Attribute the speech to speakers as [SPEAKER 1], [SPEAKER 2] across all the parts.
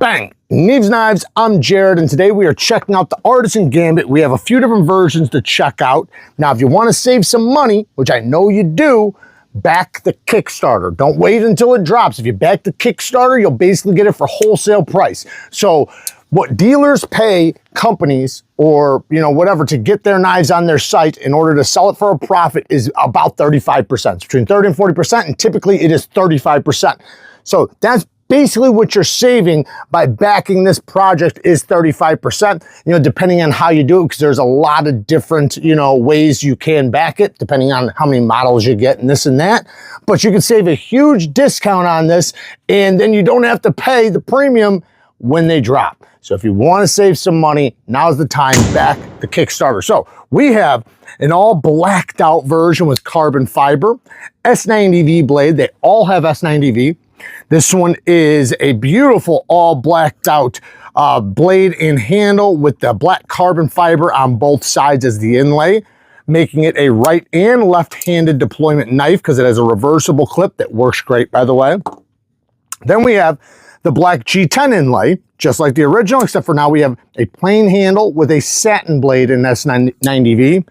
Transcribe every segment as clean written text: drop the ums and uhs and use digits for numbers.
[SPEAKER 1] Bang! Neeves Knives, I'm Jared, and today we are checking out the ARTISAN GAMBIT. We have a few different versions to check out. Now, if you want to save some money, which I know you do, back the Kickstarter. Don't wait until it drops. If you back the Kickstarter, you'll basically get it for wholesale price. So what dealers pay companies or, whatever to get their knives on their site in order to sell it for a profit is about 35%. It's between 30 and 40%, and typically it is 35%. So that's basically what you're saving by backing this project is 35%, depending on how you do it, because there's a lot of different, ways you can back it, depending on how many models you get and this and that. But you can save a huge discount on this, and then you don't have to pay the premium when they drop. So if you want to save some money, now's the time, back the Kickstarter. So we have an all blacked out version with carbon fiber, S90V blade. They all have S90V. This one is a beautiful all blacked out blade and handle with the black carbon fiber on both sides as the inlay, making it a right and left-handed deployment knife because it has a reversible clip that works great, by the way. Then we have the black G10 inlay, just like the original, except for now we have a plain handle with a satin blade in S90V.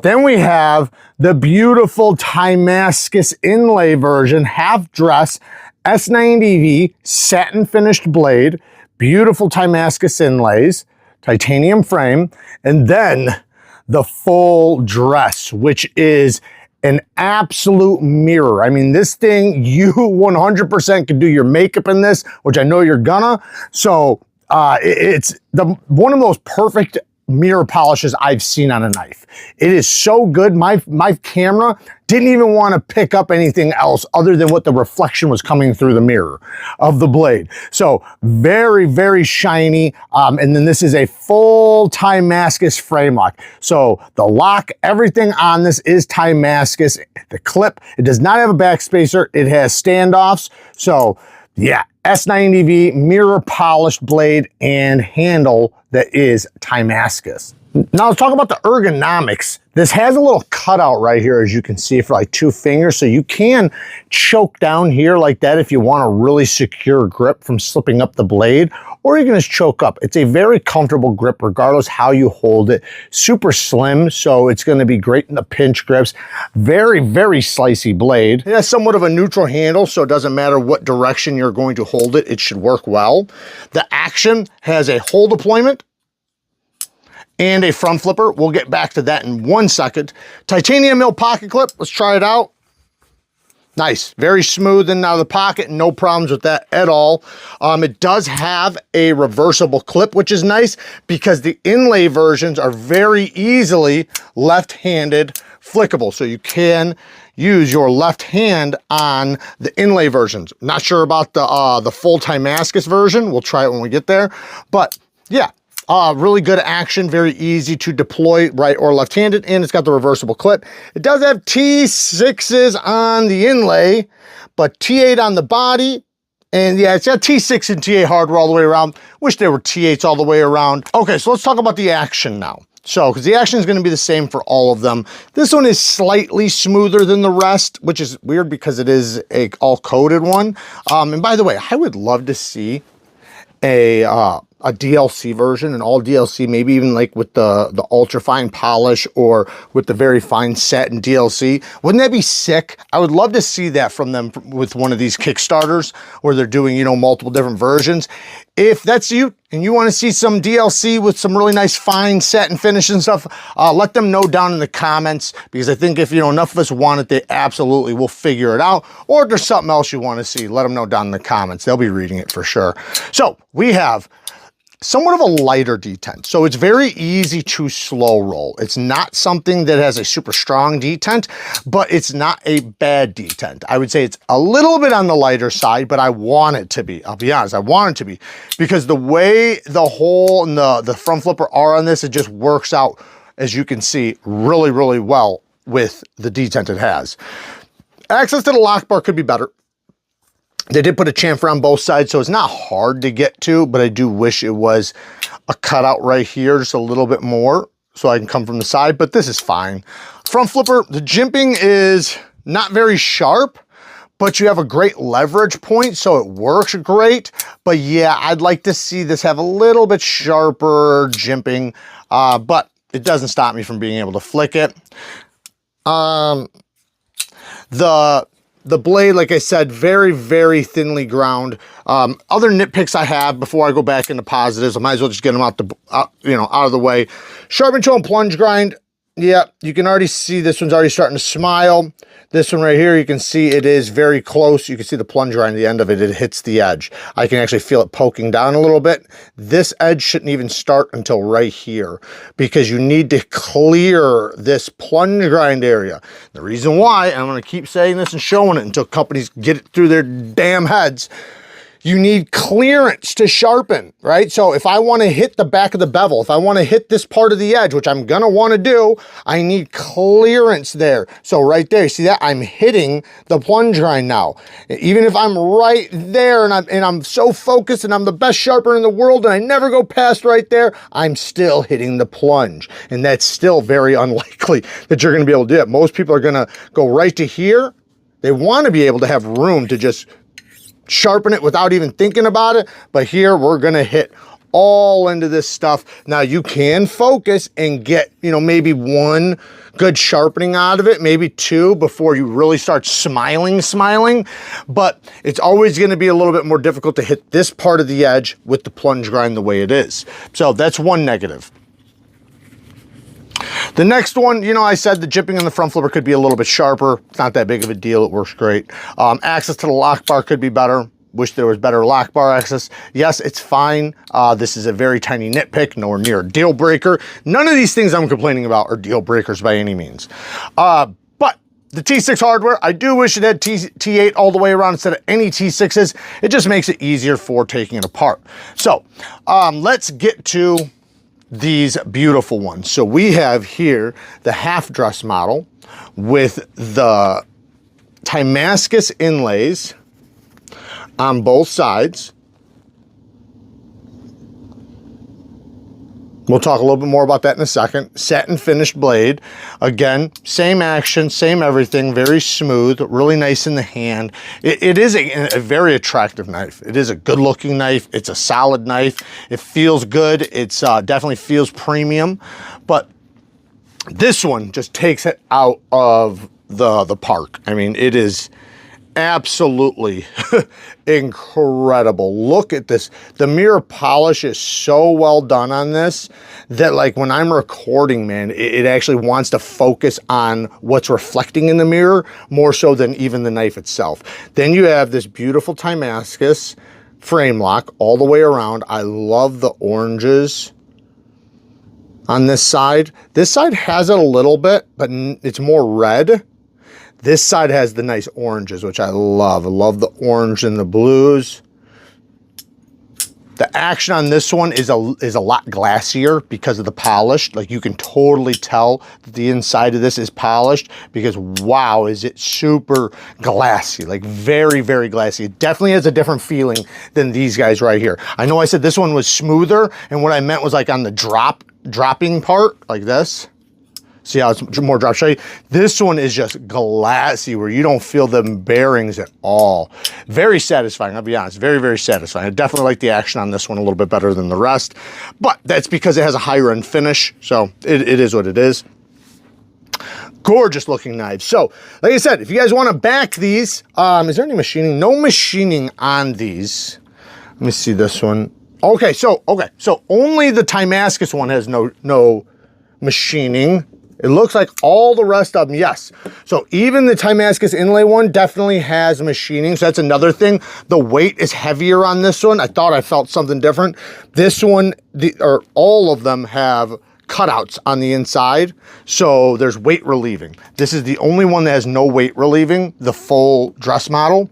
[SPEAKER 1] Then we have the beautiful Tamascus inlay version, Halfdress, S90V, satin finished blade, beautiful Tamascus inlays, titanium frame, and then the full dress, which is an absolute mirror. I mean, this thing, you 100% can do your makeup in this, which I know you're gonna. So it's one of the most perfect mirror polishes I've seen on a knife. It is so good. My camera didn't even want to pick up anything else other than what the reflection was coming through the mirror of the blade. So very, very shiny. And then this is a full Tamascus frame lock. So the lock, everything on this is Tamascus. The clip, it does not have a back spacer. It has standoffs. So yeah, S90V mirror polished blade and handle that is Tamascus. Now let's talk about the ergonomics. This has a little cutout right here, as you can see, for like 2 fingers. So you can choke down here like that if you want a really secure grip from slipping up the blade, or you can just choke up. It's a very comfortable grip regardless how you hold it. Super slim, so it's gonna be great in the pinch grips. Very, very slicey blade. It has somewhat of a neutral handle, so it doesn't matter what direction you're going to hold it, it should work well. The action has a hole deployment and a front flipper. We'll get back to that in 1 second. Titanium mill pocket clip, let's try it out. Nice, very smooth in and out of the pocket, no problems with that at all. It does have a reversible clip, which is nice because the inlay versions are very easily left-handed flickable. So you can use your left hand on the inlay versions. Not sure about the full Tamascus version. We'll try it when we get there, but yeah. Really good action, very easy to deploy right or left-handed, and it's got the reversible clip. It does have T6s on the inlay, but T8 on the body, and yeah, it's got T6 and T8 hardware all the way around. Wish there were T8s all the way around. Okay, so let's talk about the action now. So, because the action is going to be the same for all of them. This one is slightly smoother than the rest, which is weird because it is a all-coated one. And by the way, I would love to see a DLC version, an all DLC, maybe even like with the ultra fine polish or with the very fine satin DLC. Wouldn't that be sick? I would love to see that from them with one of these Kickstarters where they're doing, multiple different versions. If that's you and you want to see some DLC with some really nice fine satin finish and stuff, let them know down in the comments, because I think if enough of us want it, they absolutely will figure it out. Or if there's something else you want to see, let them know down in the comments. They'll be reading it for sure. So we have somewhat of a lighter detent. So it's very easy to slow roll. It's not something that has a super strong detent, but it's not a bad detent. I would say it's a little bit on the lighter side, but I want it to be. I'll be honest, I want it to be, because the way the hole and the front flipper are on this, it just works out, as you can see, really, really well with the detent it has. Access to the lock bar could be better. They did put a chamfer on both sides, so it's not hard to get to, but I do wish it was a cutout right here, just a little bit more, so I can come from the side, but this is fine. Front flipper, the jimping is not very sharp, but you have a great leverage point, so it works great. But yeah, I'd like to see this have a little bit sharper jimping, but it doesn't stop me from being able to flick it. The blade, like I said, very, very thinly ground. Other nitpicks I have before I go back into positives, I might as well just get them out of the way. Sharpen tool and plunge grind. Yeah, you can already see this one's already starting to smile. This one right here, you can see it is very close. You can see the plunge grind at the end of it. It hits the edge. I can actually feel it poking down a little bit. This edge shouldn't even start until right here because you need to clear this plunge grind area. The reason why, and I'm going to keep saying this and showing it until companies get it through their damn heads, you need clearance to sharpen, right? So if I want to hit the back of the bevel, if I want to hit this part of the edge, which I'm going to want to do, I need clearance there. So right there, see that? I'm hitting the plunge grind now. Even if I'm right there and I'm so focused and I'm the best sharpener in the world and I never go past right there, I'm still hitting the plunge. And that's still very unlikely that you're going to be able to do it. Most people are going to go right to here. They want to be able to have room to just sharpen it without even thinking about it, but here we're gonna hit all into this stuff. Now you can focus and get, maybe one good sharpening out of it, maybe two before you really start smiling, but it's always gonna be a little bit more difficult to hit this part of the edge with the plunge grind the way it is. So that's one negative. The next one, I said the jimping on the front flipper could be a little bit sharper. It's not that big of a deal. It works great. Access to the lock bar could be better. Wish there was better lock bar access. Yes, it's fine. This is a very tiny nitpick, nowhere near a deal breaker. None of these things I'm complaining about are deal breakers by any means. But the T6 hardware, I do wish it had T8 all the way around instead of any T6s. It just makes it easier for taking it apart. So let's get to these beautiful ones. So we have here the Halfdress model with the Tamascus inlays on both sides. We'll talk a little bit more about that in a second. Satin finished blade. Again, same action, same everything, very smooth, really nice in the hand. It is a very attractive knife. It is a good looking knife. It's a solid knife. It feels good. It's definitely feels premium, but this one just takes it out of the park. I mean, it is absolutely incredible. Look at this. The mirror polish is so well done on this that, like, when I'm recording, man, it actually wants to focus on what's reflecting in the mirror more so than even the knife itself. Then you have this beautiful Tamascus frame lock all the way around. I love the oranges on this side. This side has it a little bit, but it's more red. This side has the nice oranges, which I love. I love the orange and the blues. The action on this one is a lot glassier because of the polish. Like, you can totally tell that the inside of this is polished because, wow, is it super glassy. Like, very, very glassy. It definitely has a different feeling than these guys right here. I know I said this one was smoother, and what I meant was like on the dropping part, like this. See how it's more drop shiny? This one is just glassy where you don't feel the bearings at all. Very satisfying, I'll be honest. Very, very satisfying. I definitely like the action on this one a little bit better than the rest, but that's because it has a higher end finish, so it is what it is. Gorgeous looking knives. So, like I said, if you guys want to back these, is there any machining? No machining on these. Let me see this one. Okay, so only the Tamascus one has no machining. It looks like all the rest of them, yes. So even the Tamascus inlay one definitely has machining. So that's another thing. The weight is heavier on this one. I thought I felt something different. This one, all of them have cutouts on the inside. So there's weight relieving. This is the only one that has no weight relieving, the full dress model.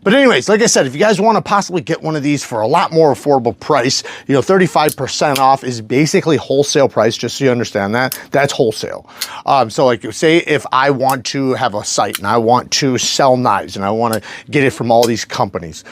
[SPEAKER 1] But anyways, like I said, if you guys want to possibly get one of these for a lot more affordable price, you know, 35% off is basically wholesale price, just so you understand that. That's wholesale. So like say if I want to have a site and I want to sell knives and I want to get it from all these companies,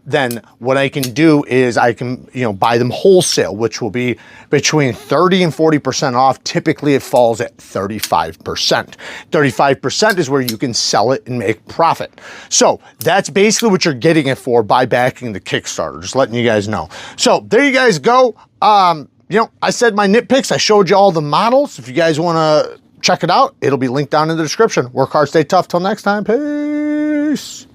[SPEAKER 1] then what I can do is I can, you know, buy them wholesale, which will be between 30 and 40% off. Typically it falls at 35%. 35% is where you can sell it and make profit. So that's basically what you're getting it for by backing the Kickstarter, just letting you guys know. So there you guys go. You know, I said my nitpicks, I showed you all the models. If you guys want to check it out, it'll be linked down in the description. Work hard, stay tough. Till next time, peace.